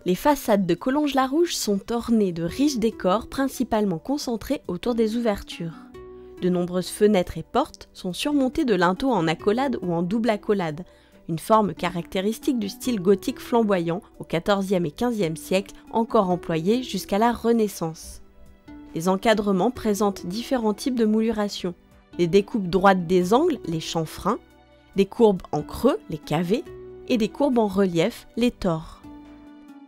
Les façades de Collonges-la-Rouge sont ornées de riches décors principalement concentrés autour des ouvertures. De nombreuses fenêtres et portes sont surmontées de linteaux en accolade ou en double accolade, une forme caractéristique du style gothique flamboyant au XIVe et XVe siècle, encore employé jusqu'à la Renaissance. Les encadrements présentent différents types de mouluration. Les découpes droites des angles, les chanfreins, des courbes en creux, les cavés, et des courbes en relief, les tors.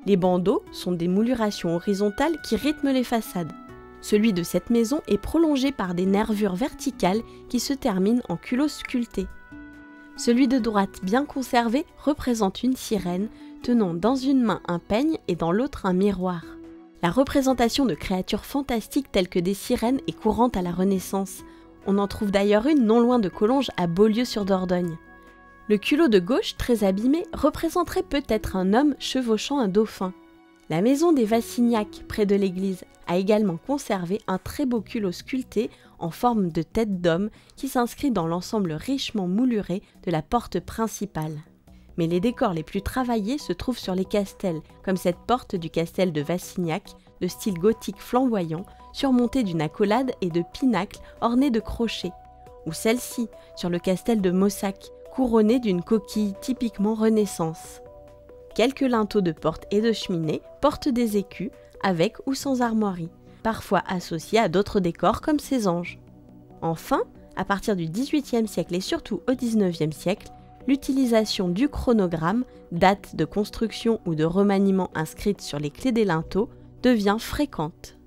Les bandeaux sont des moulurations horizontales qui rythment les façades. Celui de cette maison est prolongé par des nervures verticales qui se terminent en culots sculptés. Celui de droite, bien conservé, représente une sirène tenant dans une main un peigne et dans l'autre un miroir. La représentation de créatures fantastiques telles que des sirènes est courante à la Renaissance. On en trouve d'ailleurs une non loin de Collonges à Beaulieu-sur-Dordogne. Le culot de gauche, très abîmé, représenterait peut-être un homme chevauchant un dauphin. La maison des Vassignac, près de l'église, a également conservé un très beau culot sculpté en forme de tête d'homme qui s'inscrit dans l'ensemble richement mouluré de la porte principale. Mais les décors les plus travaillés se trouvent sur les castels, comme cette porte du castel de Vassignac, de style gothique flamboyant, surmontée d'une accolade et de pinacles ornés de crochets, ou celle-ci, sur le castel de Mossac, couronnée d'une coquille typiquement Renaissance. Quelques linteaux de porte et de cheminée portent des écus, avec ou sans armoiries, parfois associés à d'autres décors comme ces anges. Enfin, à partir du XVIIIe siècle et surtout au XIXe siècle, l'utilisation du chronogramme, date de construction ou de remaniement inscrite sur les clés des linteaux, devient fréquente.